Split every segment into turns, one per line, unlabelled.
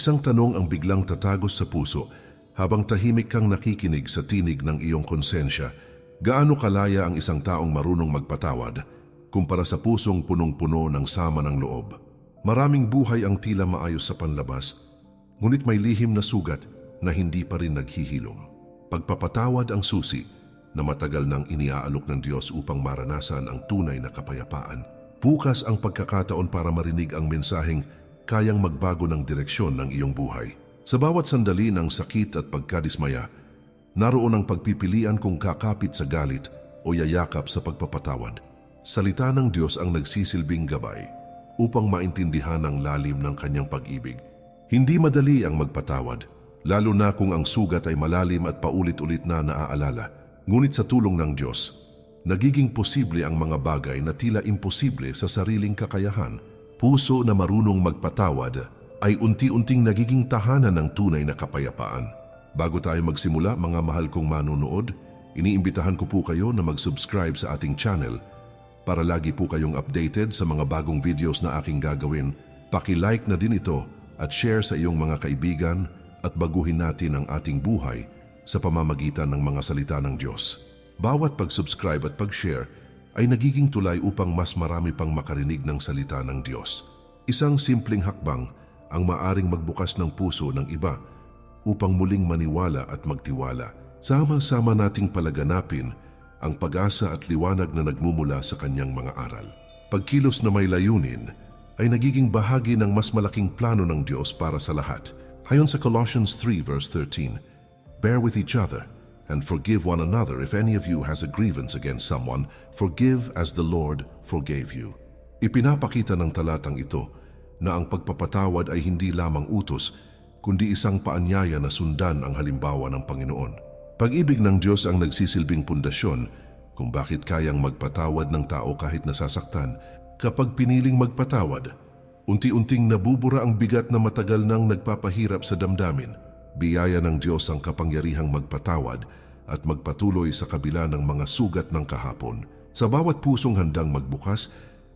Isang tanong ang biglang tatagos sa puso habang tahimik kang nakikinig sa tinig ng iyong konsensya. Gaano kalaya ang isang taong marunong magpatawad kumpara sa pusong punong-puno ng sama ng loob? Maraming buhay ang tila maayos sa panlabas, ngunit may lihim na sugat na hindi pa rin naghihilom. Pagpapatawad ang susi na matagal nang iniaalok ng Diyos upang maranasan ang tunay na kapayapaan. Bukas ang pagkakataon para marinig ang mensaheng kayang magbago ng direksyon ng iyong buhay. Sa bawat sandali ng sakit at pagkadismaya, naroon ang pagpipilian kung kakapit sa galit o yayakap sa pagpapatawad. Salita ng Diyos ang nagsisilbing gabay upang maintindihan ang lalim ng kanyang pag-ibig. Hindi madali ang magpatawad, lalo na kung ang sugat ay malalim at paulit-ulit na naaalala. Ngunit sa tulong ng Diyos, nagiging posible ang mga bagay na tila imposible sa sariling kakayahan. Puso na marunong magpatawad ay unti-unting nagiging tahanan ng tunay na kapayapaan. Bago tayo magsimula, mga mahal kong manunood, iniimbitahan ko po kayo na mag-subscribe sa ating channel para lagi po kayong updated sa mga bagong videos na aking gagawin. Paki-like na din ito at share sa iyong mga kaibigan at baguhin natin ang ating buhay sa pamamagitan ng mga salita ng Diyos. Bawat pag-subscribe at pag-share ay nagiging tulay upang mas marami pang makarinig ng salita ng Diyos. Isang simpleng hakbang ang maaring magbukas ng puso ng iba upang muling maniwala at magtiwala. Sama-sama nating palaganapin ang pag-asa at liwanag na nagmumula sa kanyang mga aral. Pagkilos na may layunin ay nagiging bahagi ng mas malaking plano ng Diyos para sa lahat. Ayon sa Colossians 3 verse 13, "Bear with each other and forgive one another if any of you has a grievance against someone, forgive as the Lord forgave you." Ipinapakita ng talatang ito na ang pagpapatawad ay hindi lamang utos, kundi isang paanyaya na sundan ang halimbawa ng Panginoon. Pag-ibig ng Diyos ang nagsisilbing pundasyon kung bakit kayang magpatawad ng tao kahit nasasaktan. Kapag piniling magpatawad, unti-unting nabubura ang bigat na matagal nang nagpapahirap sa damdamin. Biyaya ng Diyos ang kapangyarihang magpatawad at magpatuloy sa kabila ng mga sugat ng kahapon. Sa bawat pusong handang magbukas,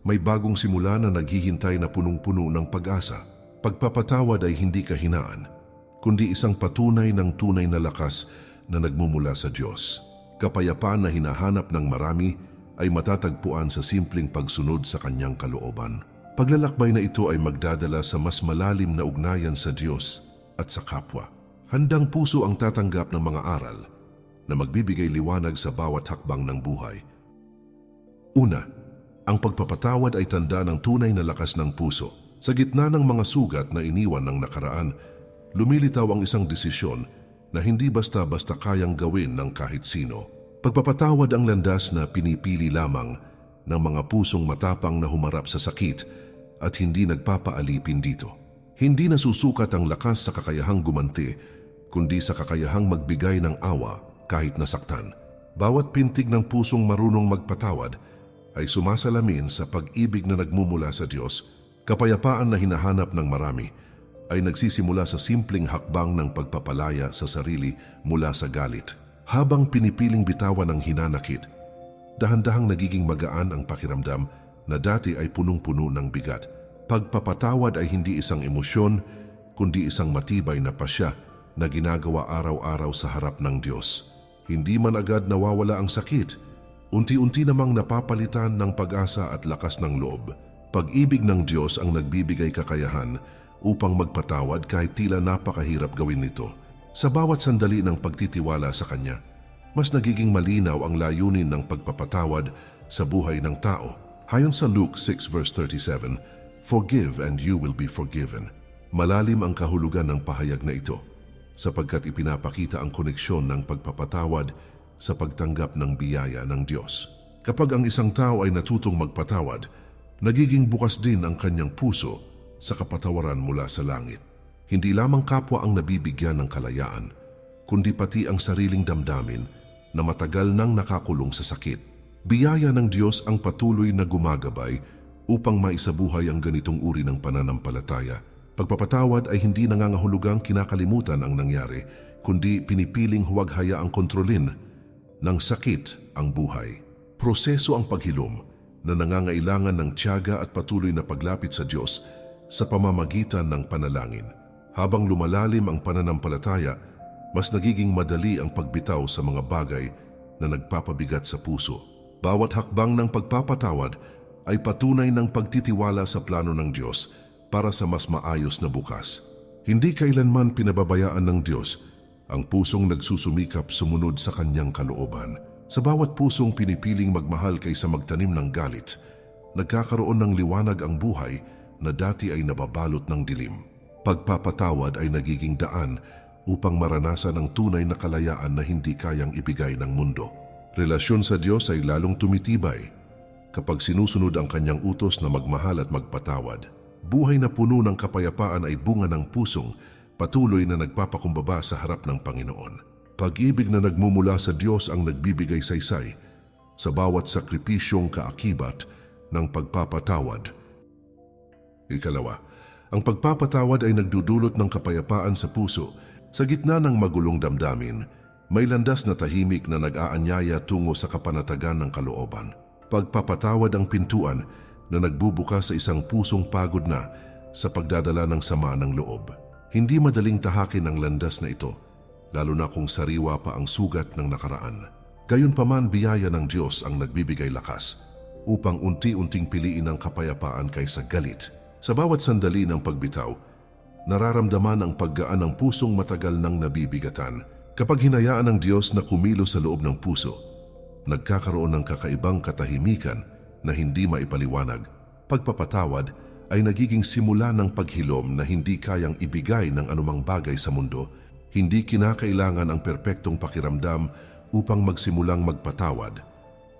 may bagong simula na naghihintay na punong-puno ng pag-asa. Pagpapatawad ay hindi kahinaan, kundi isang patunay ng tunay na lakas na nagmumula sa Diyos. Kapayapaan na hinahanap ng marami ay matatagpuan sa simpleng pagsunod sa kanyang kalooban. Paglalakbay na ito ay magdadala sa mas malalim na ugnayan sa Diyos at sa kapwa. Handang puso ang tatanggap ng mga aral na magbibigay liwanag sa bawat hakbang ng buhay. Una, ang pagpapatawad ay tanda ng tunay na lakas ng puso. Sa gitna ng mga sugat na iniwan ng nakaraan, lumilitaw ang isang desisyon na hindi basta-basta kayang gawin ng kahit sino. Pagpapatawad ang landas na pinipili lamang ng mga pusong matapang na humarap sa sakit at hindi nagpapaalipin dito. Hindi nasusukat ang lakas sa kakayahang gumanti, kundi sa kakayahang magbigay ng awa kahit nasaktan. Bawat pintig ng pusong marunong magpatawad ay sumasalamin sa pag-ibig na nagmumula sa Diyos. Kapayapaan na hinahanap ng marami ay nagsisimula sa simpleng hakbang ng pagpapalaya sa sarili mula sa galit. Habang pinipiling bitawan ang hinanakit, dahan-dahang nagiging magaan ang pakiramdam na dati ay punong-puno ng bigat. Pagpapatawad ay hindi isang emosyon, kundi isang matibay na pasya na ginagawa araw-araw sa harap ng Diyos. Hindi man agad nawawala ang sakit, unti-unti namang napapalitan ng pag-asa at lakas ng loob. Pag-ibig ng Diyos ang nagbibigay kakayahan upang magpatawad kahit tila napakahirap gawin nito. Sa bawat sandali ng pagtitiwala sa Kanya, mas nagiging malinaw ang layunin ng pagpapatawad sa buhay ng tao. Ayon sa Luke 6 verse 37, "Forgive and you will be forgiven." Malalim ang kahulugan ng pahayag na ito, sapagkat ipinapakita ang koneksyon ng pagpapatawad sa pagtanggap ng biyaya ng Diyos. Kapag ang isang tao ay natutong magpatawad, nagiging bukas din ang kanyang puso sa kapatawaran mula sa langit. Hindi lamang kapwa ang nabibigyan ng kalayaan, kundi pati ang sariling damdamin na matagal nang nakakulong sa sakit. Biyaya ng Diyos ang patuloy na gumagabay upang maisabuhay ang ganitong uri ng pananampalataya. Pagpapatawad ay hindi nangangahulugang kinakalimutan ang nangyari, kundi pinipiling huwag hayaang kontrolin ng sakit ang buhay. Proseso ang paghilom na nangangailangan ng tiyaga at patuloy na paglapit sa Diyos sa pamamagitan ng panalangin. Habang lumalalim ang pananampalataya, mas nagiging madali ang pagbitaw sa mga bagay na nagpapabigat sa puso. Bawat hakbang ng pagpapatawad ay patunay ng pagtitiwala sa plano ng Diyos para sa mas maayos na bukas. Hindi kailanman pinababayaan ng Diyos ang pusong nagsusumikap sumunod sa kanyang kalooban. Sa bawat pusong pinipiling magmahal kaysa magtanim ng galit, nagkakaroon ng liwanag ang buhay na dati ay nababalot ng dilim. Pagpapatawad ay nagiging daan upang maranasan ang tunay na kalayaan na hindi kayang ibigay ng mundo. Relasyon sa Diyos ay lalong tumitibay kapag sinusunod ang kanyang utos na magmahal at magpatawad. Buhay na puno ng kapayapaan ay bunga ng pusong patuloy na nagpapakumbaba sa harap ng Panginoon. Pag-ibig na nagmumula sa Diyos ang nagbibigay saysay sa bawat sakripisyong kaakibat ng pagpapatawad. Ikalawa, ang pagpapatawad ay nagdudulot ng kapayapaan sa puso. Sa gitna ng magulong damdamin, may landas na tahimik na nag-aanyaya tungo sa kapanatagan ng kalooban. Pagpapatawad ang pintuan na nagbubukas sa isang pusong pagod na sa pagdadala ng sama ng loob. Hindi madaling tahakin ang landas na ito, lalo na kung sariwa pa ang sugat ng nakaraan. Gayunpaman, biyaya ng Diyos ang nagbibigay lakas upang unti-unting piliin ang kapayapaan kaysa galit. Sa bawat sandali ng pagbitaw, nararamdaman ang paggaan ng pusong matagal nang nabibigatan. Kapag hinayaan ng Diyos na kumilos sa loob ng puso, nagkakaroon ng kakaibang katahimikan na hindi maipaliwanag. Pagpapatawad ay nagiging simula ng paghilom na hindi kayang ibigay ng anumang bagay sa mundo. Hindi kinakailangan ang perpektong pakiramdam upang magsimulang magpatawad,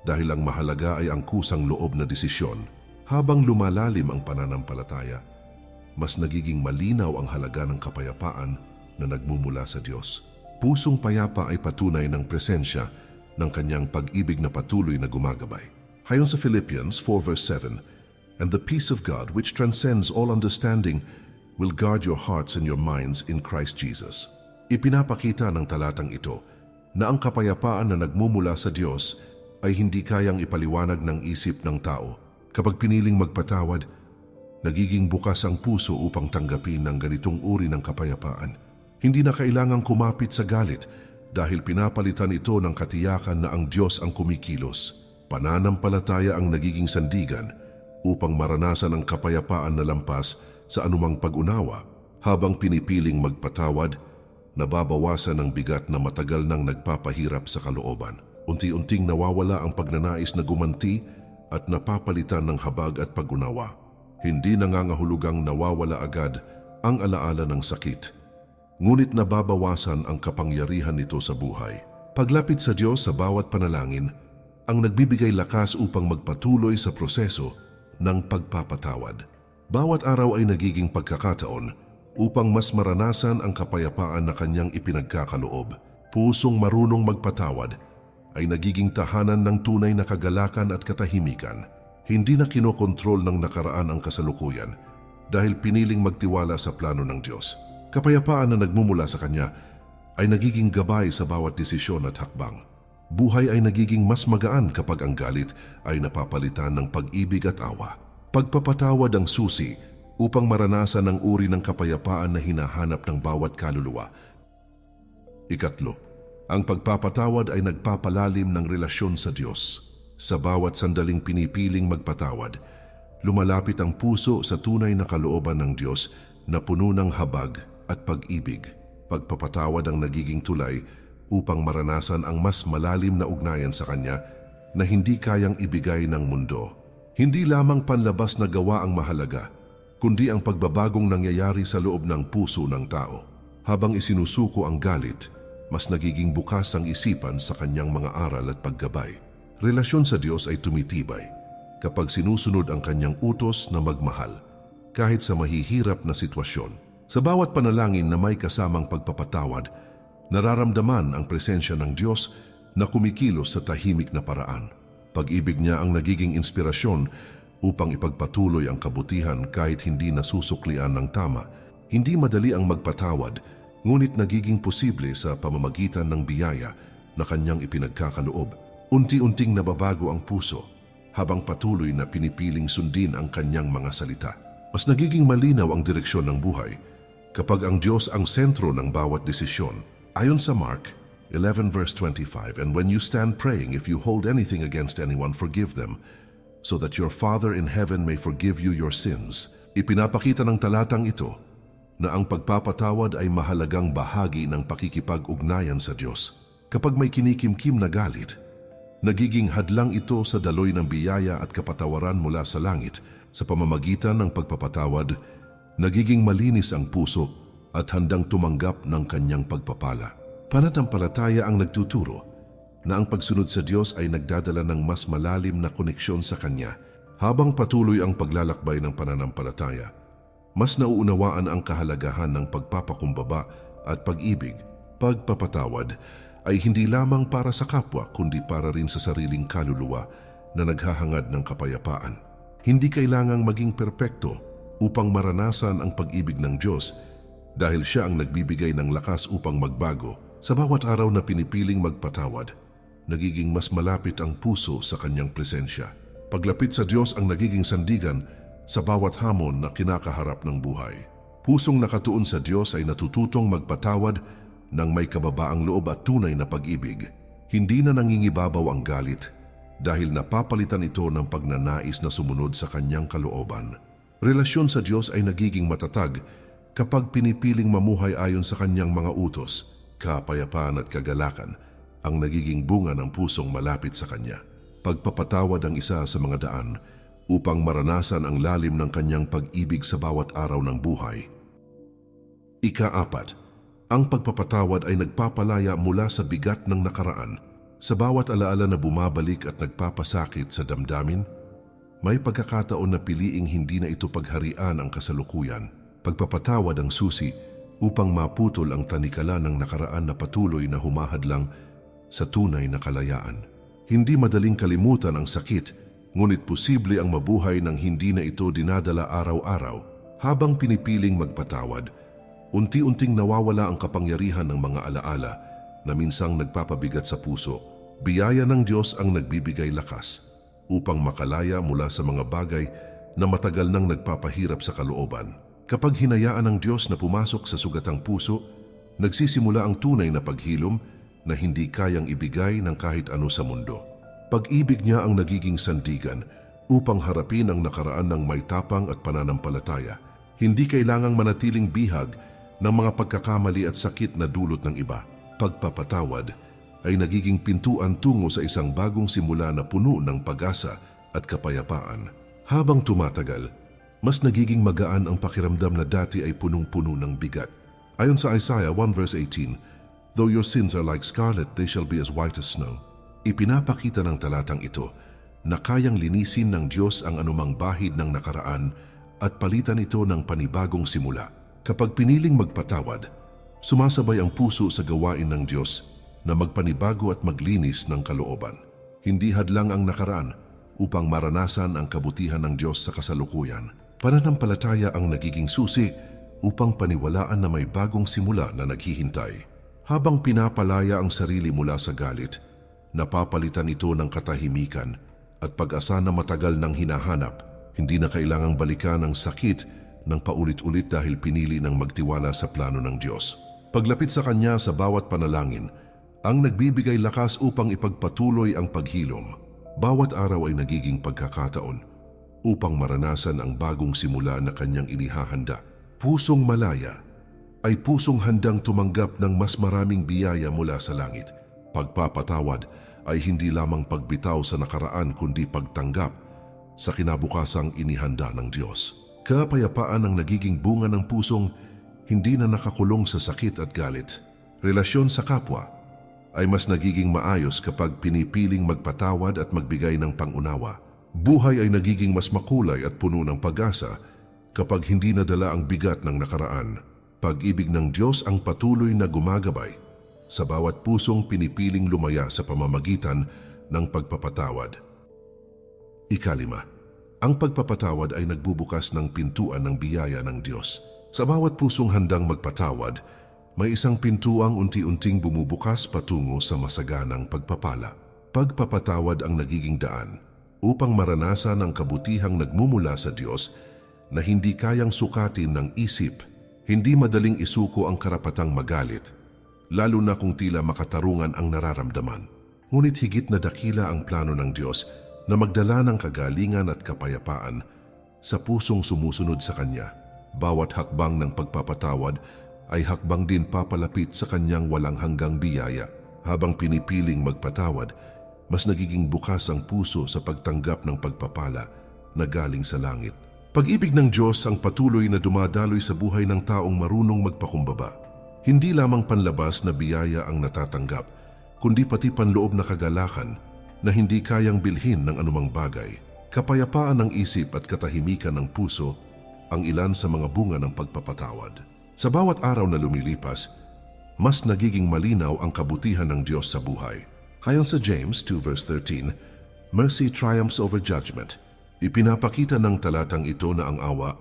dahil ang mahalaga ay ang kusang loob na desisyon. Habang lumalalim ang pananampalataya, mas nagiging malinaw ang halaga ng kapayapaan na nagmumula sa Diyos. Pusong payapa ay patunay ng presensya ng kanyang pag-ibig na patuloy na gumagabay. Ayon sa Philippians 4 verse 7, "And the peace of God, which transcends all understanding, will guard your hearts and your minds in Christ Jesus." Ipinapakita ng talatang ito na ang kapayapaan na nagmumula sa Diyos ay hindi kayang ipaliwanag ng isip ng tao. Kapag piniling magpatawad, nagiging bukas ang puso upang tanggapin ng ganitong uri ng kapayapaan. Hindi na kailangang kumapit sa galit dahil pinapalitan ito ng katiyakan na ang Diyos ang kumikilos. Pananampalataya ang nagiging sandigan upang maranasan ang kapayapaan na lampas sa anumang pag-unawa. Habang pinipiling magpatawad, nababawasan ang bigat na matagal nang nagpapahirap sa kalooban. Unti-unting nawawala ang pagnanais na gumanti at napapalitan ng habag at pag-unawa. Hindi nangangahulugang nawawala agad ang alaala ng sakit, ngunit nababawasan ang kapangyarihan nito sa buhay. Paglapit sa Diyos sa bawat panalangin ang nagbibigay lakas upang magpatuloy sa proseso ng pagpapatawad. Bawat araw ay nagiging pagkakataon upang mas maranasan ang kapayapaan na kanyang ipinagkakaloob. Pusong marunong magpatawad ay nagiging tahanan ng tunay na kagalakan at katahimikan. Hindi na kinokontrol ng nakaraan ang kasalukuyan dahil piniling magtiwala sa plano ng Diyos. Kapayapaan na nagmumula sa Kanya ay nagiging gabay sa bawat desisyon at hakbang. Buhay ay nagiging mas magaan kapag ang galit ay napapalitan ng pag-ibig at awa. Pagpapatawad ang susi upang maranasan ang uri ng kapayapaan na hinahanap ng bawat kaluluwa. Ikatlo, ang pagpapatawad ay nagpapalalim ng relasyon sa Diyos. Sa bawat sandaling pinipiling magpatawad, lumalapit ang puso sa tunay na kalooban ng Diyos na puno ng habag at pag-ibig. Pagpapatawad ang nagiging tulay upang maranasan ang mas malalim na ugnayan sa Kanya na hindi kayang ibigay ng mundo. Hindi lamang panlabas na gawa ang mahalaga, kundi ang pagbabagong nangyayari sa loob ng puso ng tao. Habang isinusuko ang galit, mas nagiging bukas ang isipan sa kanyang mga aral at paggabay. Relasyon sa Diyos ay tumitibay kapag sinusunod ang kanyang utos na magmahal, kahit sa mahihirap na sitwasyon. Sa bawat panalangin na may kasamang pagpapatawad, nararamdaman ang presensya ng Diyos na kumikilos sa tahimik na paraan. Pag-ibig niya ang nagiging inspirasyon upang ipagpatuloy ang kabutihan kahit hindi nasusuklian ng tama. Hindi madali ang magpatawad, ngunit nagiging posible sa pamamagitan ng biyaya na kanyang ipinagkakaloob. Unti-unting nababago ang puso habang patuloy na pinipiling sundin ang kanyang mga salita. Mas nagiging malinaw ang direksyon ng buhay Kapag ang Diyos ang sentro ng bawat desisyon, ayon sa Mark 11 verse 25, "And when you stand praying, if you hold anything against anyone, forgive them, so that your Father in heaven may forgive you your sins." Ipinapakita ng talatang ito na ang pagpapatawad ay mahalagang bahagi ng pakikipag-ugnayan sa Diyos. Kapag may kinikimkim na galit, nagiging hadlang ito sa daloy ng biyaya at kapatawaran mula sa langit. Sa pamamagitan ng pagpapatawad, nagiging malinis ang puso at handang tumanggap ng kanyang pagpapala. Pananampalataya ang nagtuturo na ang pagsunod sa Diyos ay nagdadala ng mas malalim na koneksyon sa Kanya. Habang patuloy ang paglalakbay ng pananampalataya, mas nauunawaan ang kahalagahan ng pagpapakumbaba at pag-ibig. Pagpapatawad ay hindi lamang para sa kapwa kundi para rin sa sariling kaluluwa na naghahangad ng kapayapaan. Hindi kailangang maging perpekto upang maranasan ang pag-ibig ng Diyos dahil Siya ang nagbibigay ng lakas upang magbago. Sa bawat araw na pinipiling magpatawad, nagiging mas malapit ang puso sa Kanyang presensya. Paglapit sa Diyos ang nagiging sandigan sa bawat hamon na kinakaharap ng buhay. Pusong nakatuon sa Diyos ay natututong magpatawad ng may kababaang loob at tunay na pag-ibig. Hindi na nangingibabaw ang galit dahil napapalitan ito ng pagnanais na sumunod sa Kanyang kalooban. Relasyon sa Diyos ay nagiging matatag kapag pinipiling mamuhay ayon sa Kanyang mga utos. Kapayapaan at kagalakan ang nagiging bunga ng pusong malapit sa Kanya. Pagpapatawad ang isa sa mga daan upang maranasan ang lalim ng Kanyang pag-ibig sa bawat araw ng buhay. Ika-4, ang pagpapatawad ay nagpapalaya mula sa bigat ng nakaraan. Sa bawat alaala na bumabalik at nagpapasakit sa damdamin, may pagkakataon na piliing hindi na ito pagharian ang kasalukuyan. Pagpapatawad ang susi upang maputol ang tanikala ng nakaraan na patuloy na humahadlang sa tunay na kalayaan. Hindi madaling kalimutan ang sakit, ngunit posible ang mabuhay nang hindi na ito dinadala araw-araw. Habang pinipiling magpatawad, unti-unting nawawala ang kapangyarihan ng mga alaala na minsang nagpapabigat sa puso. Biyaya ng Diyos ang nagbibigay lakas upang makalaya mula sa mga bagay na matagal nang nagpapahirap sa kalooban. Kapag hinayaan ng Diyos na pumasok sa sugatang puso, nagsisimula ang tunay na paghilom na hindi kayang ibigay ng kahit ano sa mundo. Pag-ibig niya ang nagiging sandigan upang harapin ang nakaraan ng may tapang at pananampalataya. Hindi kailangang manatiling bihag ng mga pagkakamali at sakit na dulot ng iba. Pagpapatawad ay nagiging pintuan tungo sa isang bagong simula na puno ng pag-asa at kapayapaan. Habang tumatagal, mas nagiging magaan ang pakiramdam na dati ay punong-puno ng bigat. Ayon sa Isaiah 1 verse 18, "Though your sins are like scarlet, they shall be as white as snow." Ipinapakita ng talatang ito na kayang linisin ng Diyos ang anumang bahid ng nakaraan at palitan ito ng panibagong simula. Kapag piniling magpatawad, sumasabay ang puso sa gawain ng Diyos na magpanibago at maglinis ng kalooban. Hindi hadlang ang nakaraan upang maranasan ang kabutihan ng Diyos sa kasalukuyan. Pananampalataya ang nagiging susi upang paniwalaan na may bagong simula na naghihintay. Habang pinapalaya ang sarili mula sa galit, napapalitan ito ng katahimikan at pag-asa na matagal nang hinahanap. Hindi na kailangang balikan ang sakit ng paulit-ulit dahil pinili ng magtiwala sa plano ng Diyos. Paglapit sa Kanya sa bawat panalangin, ang nagbibigay lakas upang ipagpatuloy ang paghilom. Bawat araw ay nagiging pagkakataon upang maranasan ang bagong simula na Kanyang inihahanda. Pusong malaya ay pusong handang tumanggap ng mas maraming biyaya mula sa langit. Pagpapatawad ay hindi lamang pagbitaw sa nakaraan kundi pagtanggap sa kinabukasang inihanda ng Diyos. Kapayapaan ang nagiging bunga ng pusong hindi na nakakulong sa sakit at galit. Relasyon sa kapwa ay mas nagiging maayos kapag pinipiling magpatawad at magbigay ng pangunawa. Buhay ay nagiging mas makulay at puno ng pag-asa kapag hindi nadala ang bigat ng nakaraan. Pag-ibig ng Diyos ang patuloy na gumagabay sa bawat pusong pinipiling lumaya sa pamamagitan ng pagpapatawad. Ikalima, ang pagpapatawad ay nagbubukas ng pintuan ng biyaya ng Diyos. Sa bawat pusong handang magpatawad, may isang pintuang unti-unting bumubukas patungo sa masaganang pagpapala. Pagpapatawad ang nagiging daan upang maranasan ang kabutihang nagmumula sa Diyos na hindi kayang sukatin ng isip Hindi madaling isuko ang karapatang magalit, lalo na kung tila makatarungan ang nararamdaman. Ngunit higit na dakila ang plano ng Diyos na magdala ng kagalingan at kapayapaan sa pusong sumusunod sa Kanya. Bawat hakbang ng pagpapatawad ay hakbang din papalapit sa Kanyang walang hanggang biyaya. Habang pinipiling magpatawad, mas nagiging bukas ang puso sa pagtanggap ng pagpapala na galing sa langit. Pag-ibig ng Diyos ang patuloy na dumadaloy sa buhay ng taong marunong magpakumbaba. Hindi lamang panlabas na biyaya ang natatanggap, kundi pati panloob na kagalakan na hindi kayang bilhin ng anumang bagay. Kapayapaan ng isip at katahimikan ng puso ang ilan sa mga bunga ng pagpapatawad. Sa bawat araw na lumilipas, mas nagiging malinaw ang kabutihan ng Diyos sa buhay. Ayon sa James 2 verse 13, mercy triumphs over judgment. Ipinapakita ng talatang ito na ang awa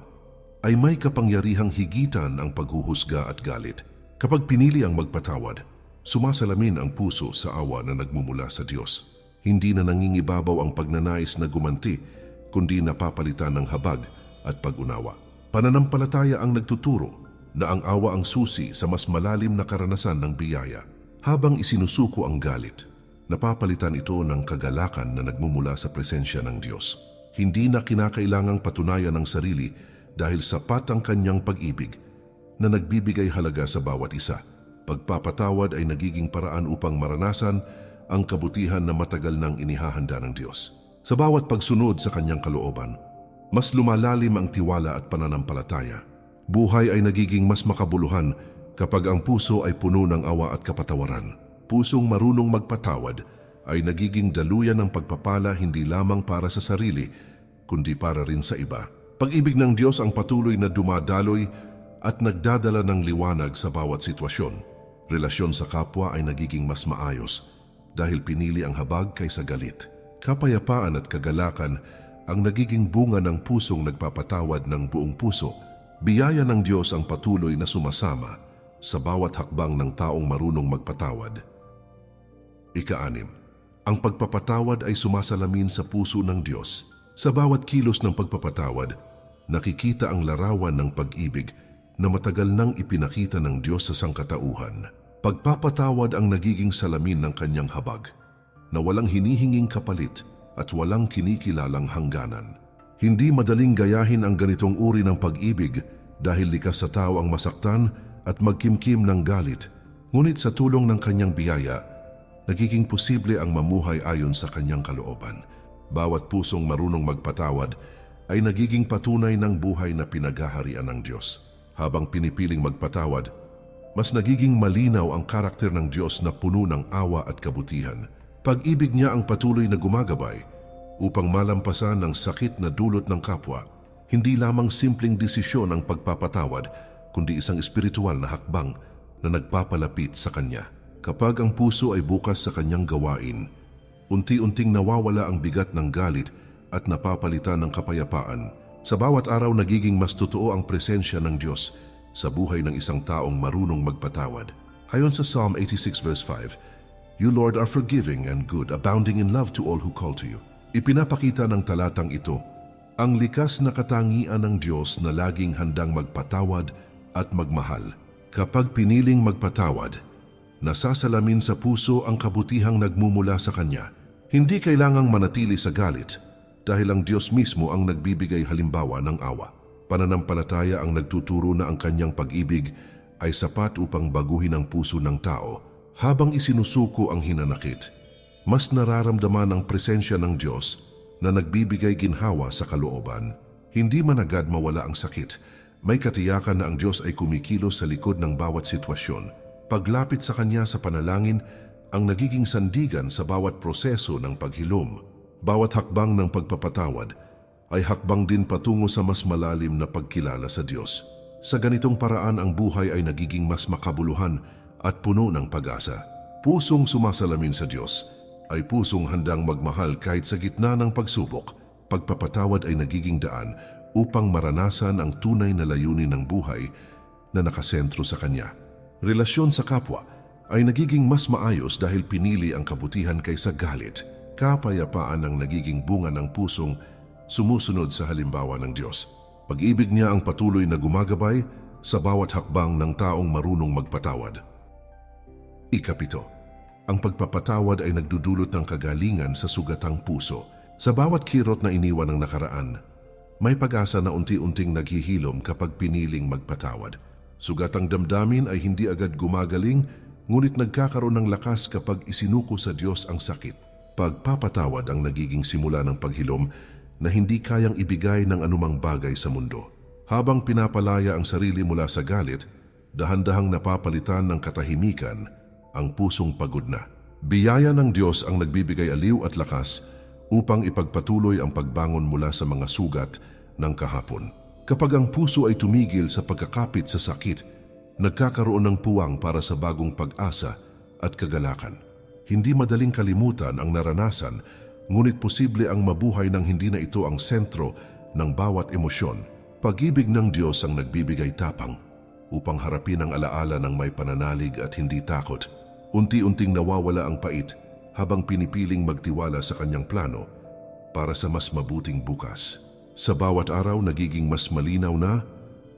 ay may kapangyarihang higitan ang paghuhusga at galit. Kapag pinili ang magpatawad, sumasalamin ang puso sa awa na nagmumula sa Diyos. Hindi na nangingibabaw ang pagnanais na gumanti, kundi napapalitan ng habag at pag-unawa. Pananampalataya ang nagtuturo na ang awa ang susi sa mas malalim na karanasan ng biyaya. Habang isinusuko ang galit, napapalitan ito ng kagalakan na nagmumula sa presensya ng Diyos. Hindi na kinakailangang patunayan ng sarili dahil sapat ang Kanyang pag-ibig na nagbibigay halaga sa bawat isa. Pagpapatawad ay nagiging paraan upang maranasan ang kabutihan na matagal nang inihahanda ng Diyos. Sa bawat pagsunod sa Kanyang kalooban, mas lumalalim ang tiwala at pananampalataya. Buhay ay nagiging mas makabuluhan kapag ang puso ay puno ng awa at kapatawaran. Pusong marunong magpatawad ay nagiging daluyan ng pagpapala hindi lamang para sa sarili, kundi para rin sa iba. Pag-ibig ng Diyos ang patuloy na dumadaloy at nagdadala ng liwanag sa bawat sitwasyon. Relasyon sa kapwa ay nagiging mas maayos dahil pinili ang habag kaysa galit. Kapayapaan at kagalakan ang nagiging bunga ng pusong nagpapatawad ng buong puso. Biyaya ng Diyos ang patuloy na sumasama sa bawat hakbang ng taong marunong magpatawad. Ika-6. Ang pagpapatawad ay sumasalamin sa puso ng Diyos. Sa bawat kilos ng pagpapatawad, nakikita ang larawan ng pag-ibig na matagal nang ipinakita ng Diyos sa sangkatauhan. Pagpapatawad ang nagiging salamin ng Kanyang habag, na walang hinihinging kapalit at walang kinikilalang hangganan. Hindi madaling gayahin ang ganitong uri ng pag-ibig dahil likas sa tao ang masaktan at magkimkim ng galit. Ngunit sa tulong ng Kanyang biyaya, nagiging posible ang mamuhay ayon sa Kanyang kalooban. Bawat pusong marunong magpatawad ay nagiging patunay ng buhay na pinaghaharian ng Diyos. Habang pinipiling magpatawad, mas nagiging malinaw ang karakter ng Diyos na puno ng awa at kabutihan. Pag-ibig niya ang patuloy na gumagabay upang malampasan ang sakit na dulot ng kapwa. Hindi lamang simpleng desisyon ang pagpapatawad, kundi isang espiritual na hakbang na nagpapalapit sa Kanya. Kapag ang puso ay bukas sa Kanyang gawain, unti-unting nawawala ang bigat ng galit at napapalitan ng kapayapaan. Sa bawat araw nagiging mas totoo ang presensya ng Diyos sa buhay ng isang taong marunong magpatawad. Ayon sa Psalm 86 verse 5, "You Lord are forgiving and good, abounding in love to all who call to you." Ipinapakita ng talatang ito ang likas na katangian ng Diyos na laging handang magpatawad at magmahal. Kapag piniling magpatawad, nasasalamin sa puso ang kabutihang nagmumula sa Kanya. Hindi kailangang manatili sa galit dahil ang Diyos mismo ang nagbibigay halimbawa ng awa. Pananampalataya ang nagtuturo na ang Kanyang pag-ibig ay sapat upang baguhin ang puso ng tao. Habang isinusuko ang hinanakit, mas nararamdaman ang presensya ng Diyos na nagbibigay ginhawa sa kalooban. Hindi man agad mawala ang sakit, may katiyakan na ang Diyos ay kumikilos sa likod ng bawat sitwasyon. Paglapit sa Kanya sa panalangin ang nagiging sandigan sa bawat proseso ng paghilom. Bawat hakbang ng pagpapatawad ay hakbang din patungo sa mas malalim na pagkilala sa Diyos. Sa ganitong paraan ang buhay ay nagiging mas makabuluhan at puno ng pag-asa. Pusong sumasalamin sa Diyos ay pusong handang magmahal kahit sa gitna ng pagsubok. Pagpapatawad ay nagiging daan upang maranasan ang tunay na layunin ng buhay na nakasentro sa Kanya. Relasyon sa kapwa ay nagiging mas maayos dahil pinili ang kabutihan kaysa galit. Kapayapaan ang nagiging bunga ng pusong sumusunod sa halimbawa ng Diyos. Pag-ibig niya ang patuloy na gumagabay sa bawat hakbang ng taong marunong magpatawad. Ikapito, ang pagpapatawad ay nagdudulot ng kagalingan sa sugatang puso. Sa bawat kirot na iniwan ng nakaraan, may pag-asa na unti-unting naghihilom kapag piniling magpatawad. Sugatang damdamin ay hindi agad gumagaling, ngunit nagkakaroon ng lakas kapag isinuko sa Diyos ang sakit. Pagpapatawad ang nagiging simula ng paghilom na hindi kayang ibigay ng anumang bagay sa mundo. Habang pinapalaya ang sarili mula sa galit, dahan-dahang napapalitan ng katahimikan ang pusong pagod na. Biyaya ng Diyos ang nagbibigay aliw at lakas upang ipagpatuloy ang pagbangon mula sa mga sugat ng kahapon. Kapag ang puso ay tumigil sa pagkakapit sa sakit, nagkakaroon ng puwang para sa bagong pag-asa at kagalakan. Hindi madaling kalimutan ang naranasan, ngunit posible ang mabuhay nang hindi na ito ang sentro ng bawat emosyon. Pag-ibig ng Diyos ang nagbibigay tapang upang harapin ang alaala ng may pananalig at hindi takot. Unti-unting nawawala ang pait habang pinipiling magtiwala sa kanyang plano para sa mas mabuting bukas. Sa bawat araw nagiging mas malinaw na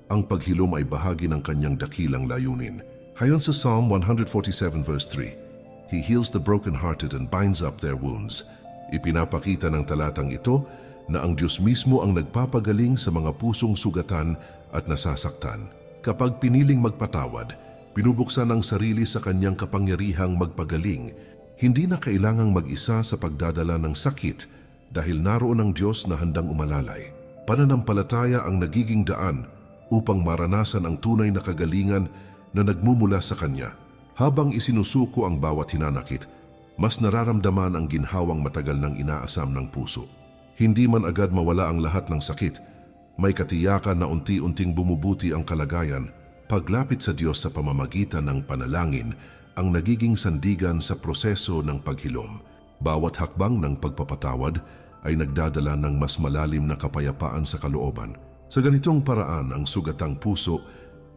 ang paghilom ay bahagi ng kanyang dakilang layunin. Ayon sa Psalm 147 verse 3, He heals the broken-hearted and binds up their wounds. Ipinapakita ng talatang ito na ang Diyos mismo ang nagpapagaling sa mga pusong sugatan at nasasaktan. Kapag piniling magpatawad, pinubuksan ang sarili sa kanyang kapangyarihang magpagaling. Hindi na kailangang mag-isa sa pagdadala ng sakit dahil naroon ang Diyos na handang umalalay. Pananampalataya ang nagiging daan upang maranasan ang tunay na kagalingan na nagmumula sa Kanya. Habang isinusuko ang bawat hinanakit, mas nararamdaman ang ginhawang matagal ng inaasam ng puso. Hindi man agad mawala ang lahat ng sakit, may katiyakan na unti-unting bumubuti ang kalagayan. Paglapit sa Diyos sa pamamagitan ng panalangin ang nagiging sandigan sa proseso ng paghilom. Bawat hakbang ng pagpapatawad ay nagdadala ng mas malalim na kapayapaan sa kalooban. Sa ganitong paraan, ang sugatang puso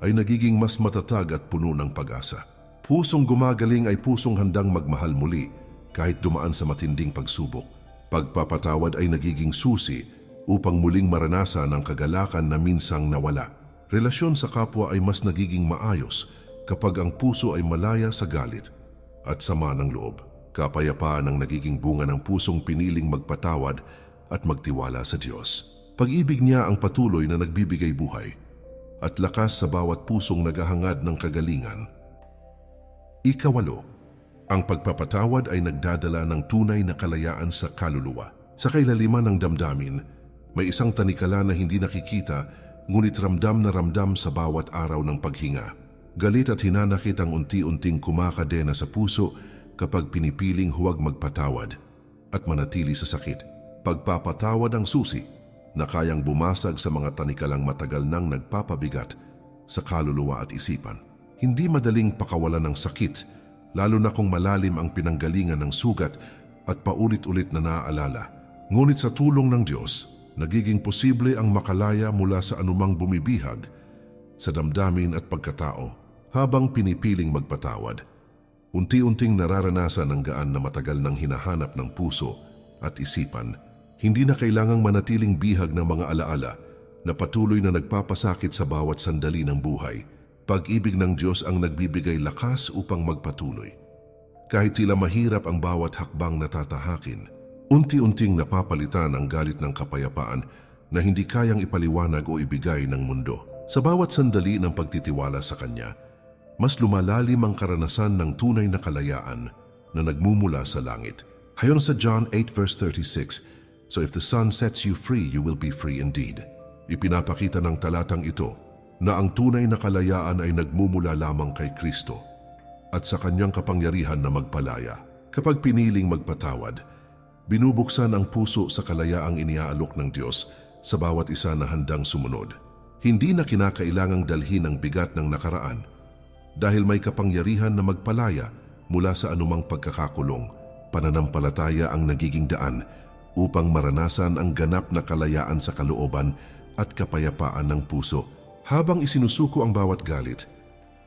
ay nagiging mas matatag at puno ng pag-asa. Pusong gumagaling ay pusong handang magmahal muli kahit dumaan sa matinding pagsubok. Pagpapatawad ay nagiging susi upang muling maranasan ang kagalakan na minsang nawala. Relasyon sa kapwa ay mas nagiging maayos kapag ang puso ay malaya sa galit at sama ng loob. Kapayapaan ang nagiging bunga ng pusong piniling magpatawad at magtiwala sa Diyos. Pag-ibig niya ang patuloy na nagbibigay buhay at lakas sa bawat pusong naghahangad ng kagalingan. Ikawalo, ang pagpapatawad ay nagdadala ng tunay na kalayaan sa kaluluwa. Sa kailaliman ng damdamin, may isang tanikala na hindi nakikita ngunit ramdam na ramdam sa bawat araw ng paghinga. Galit at hinanakit ang unti-unting kumakadena sa puso kapag pinipiling huwag magpatawad at manatili sa sakit. Pagpapatawad ang susi na kayang bumasag sa mga tanikalang matagal nang nagpapabigat sa kaluluwa at isipan. Hindi madaling pakawalan ng sakit, lalo na kung malalim ang pinanggalingan ng sugat at paulit-ulit na naaalala. Ngunit sa tulong ng Diyos, nagiging posible ang makalaya mula sa anumang bumibihag sa damdamin at pagkatao. Habang pinipiling magpatawad, unti-unting nararanasan ang gaan na matagal nang hinahanap ng puso at isipan. Hindi na kailangang manatiling bihag ng mga alaala na patuloy na nagpapasakit sa bawat sandali ng buhay. Pag-ibig ng Diyos ang nagbibigay lakas upang magpatuloy. Kahit tila mahirap ang bawat hakbang na tatahakin, unti-unting napapalitan ang galit ng kapayapaan na hindi kayang ipaliwanag o ibigay ng mundo. Sa bawat sandali ng pagtitiwala sa Kanya, mas lumalalim ang karanasan ng tunay na kalayaan na nagmumula sa langit. Ayon sa John 8 verse 36, So if the Son sets you free, you will be free indeed. Ipinapakita ng talatang ito na ang tunay na kalayaan ay nagmumula lamang kay Kristo at sa Kanyang kapangyarihan na magpalaya. Kapag piniling magpatawad, binubuksan ang puso sa kalayaang iniaalok ng Diyos sa bawat isa na handang sumunod. Hindi na kinakailangang dalhin ang bigat ng nakaraan dahil may kapangyarihan na magpalaya mula sa anumang pagkakakulong. Pananampalataya ang nagiging daan upang maranasan ang ganap na kalayaan sa kalooban at kapayapaan ng puso. Habang isinusuko ang bawat galit,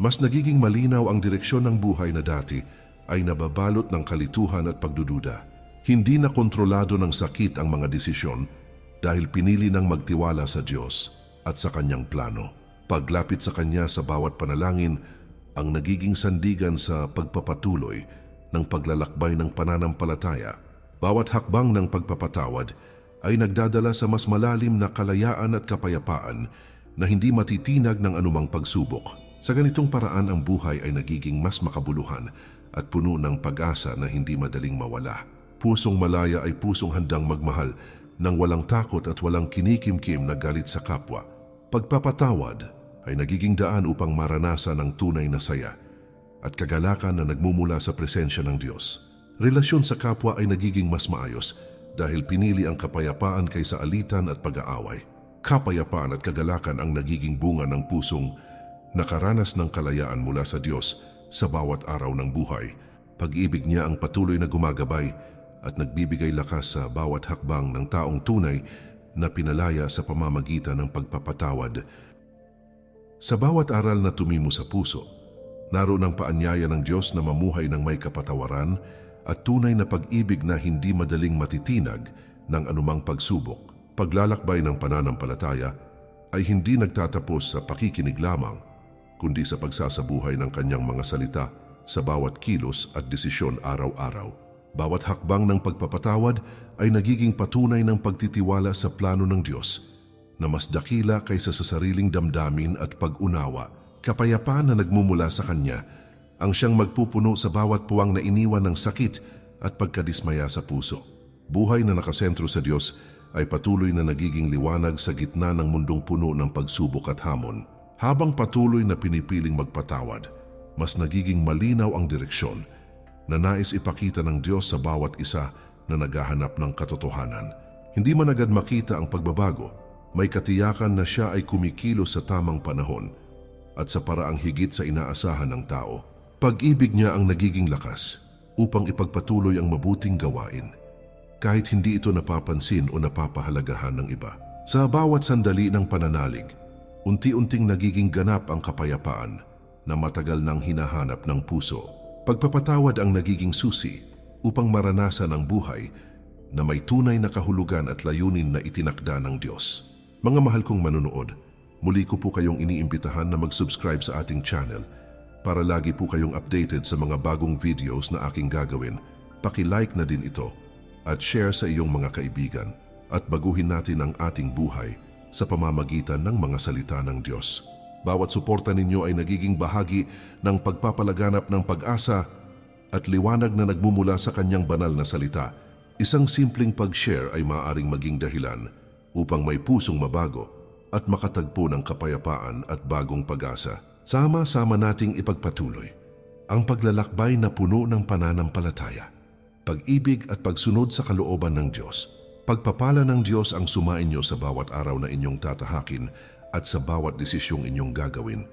mas nagiging malinaw ang direksyon ng buhay na dati ay nababalot ng kalituhan at pagdududa. Hindi na kontrolado ng sakit ang mga desisyon dahil pinili ng magtiwala sa Diyos at sa Kanyang plano. paglapit sa Kanya sa bawat panalangin ang nagiging sandigan sa pagpapatuloy ng paglalakbay ng pananampalataya. Bawat hakbang ng pagpapatawad ay nagdadala sa mas malalim na kalayaan at kapayapaan na hindi matitinag ng anumang pagsubok. Sa ganitong paraan ang buhay ay nagiging mas makabuluhan at puno ng pag-asa na hindi madaling mawala. Pusong malaya ay pusong handang magmahal nang walang takot at walang kinikimkim na galit sa kapwa. Pagpapatawad ay nagiging daan upang maranasan ang tunay na saya at kagalakan na nagmumula sa presensya ng Diyos. Relasyon sa kapwa ay nagiging mas maayos dahil pinili ang kapayapaan kaysa alitan at pag-aaway. Kapayapaan at kagalakan ang nagiging bunga ng pusong nakaranas ng kalayaan mula sa Diyos sa bawat araw ng buhay. Pag-ibig niya ang patuloy na gumagabay at nagbibigay lakas sa bawat hakbang ng taong tunay na pinalaya sa pamamagitan ng pagpapatawad. Sa bawat aral na tumimo sa puso, naroon ang paanyaya ng Diyos na mamuhay ng may kapatawaran at tunay na pag-ibig na hindi madaling matitinag ng anumang pagsubok. Paglalakbay ng pananampalataya ay hindi nagtatapos sa pakikinig lamang, kundi sa pagsasabuhay ng Kanyang mga salita sa bawat kilos at desisyon araw-araw. Bawat hakbang ng pagpapatawad ay nagiging patunay ng pagtitiwala sa plano ng Diyos na mas dakila kaysa sa sariling damdamin at pag-unawa. Kapayapaan na nagmumula sa Kanya ang siyang magpupuno sa bawat puwang na iniwan ng sakit at pagkadismaya sa puso. Buhay na nakasentro sa Diyos ay patuloy na nagiging liwanag sa gitna ng mundong puno ng pagsubok at hamon. Habang patuloy na pinipiling magpatawad, mas nagiging malinaw ang direksyon na nais ipakita ng Diyos sa bawat isa na naghahanap ng katotohanan. Hindi man agad makita ang pagbabago, may katiyakan na siya ay kumikilos sa tamang panahon at sa paraang higit sa inaasahan ng tao. Pag-ibig niya ang nagiging lakas upang ipagpatuloy ang mabuting gawain, kahit hindi ito napapansin o napapahalagahan ng iba. Sa bawat sandali ng pananalig, unti-unting nagiging ganap ang kapayapaan na matagal nang hinahanap ng puso. Pagpapatawad ang nagiging susi upang maranasan ang buhay na may tunay na kahulugan at layunin na itinakda ng Diyos. Mga mahal kong manunood, muli ko po kayong iniimbitahan na mag-subscribe sa ating channel para lagi po kayong updated sa mga bagong videos na aking gagawin. Paki-like na din ito at share sa iyong mga kaibigan at baguhin natin ang ating buhay sa pamamagitan ng mga salita ng Diyos. Bawat suporta ninyo ay nagiging bahagi ng pagpapalaganap ng pag-asa at liwanag na nagmumula sa Kanyang banal na salita. Isang simpleng pag-share ay maaaring maging dahilan upang may pusong mabago at makatagpo ng kapayapaan at bagong pag-asa. Sama-sama nating ipagpatuloy ang paglalakbay na puno ng pananampalataya, pag-ibig at pagsunod sa kalooban ng Diyos. Pagpapala ng Diyos ang sumainyo sa bawat araw na inyong tatahakin at sa bawat desisyong inyong gagawin.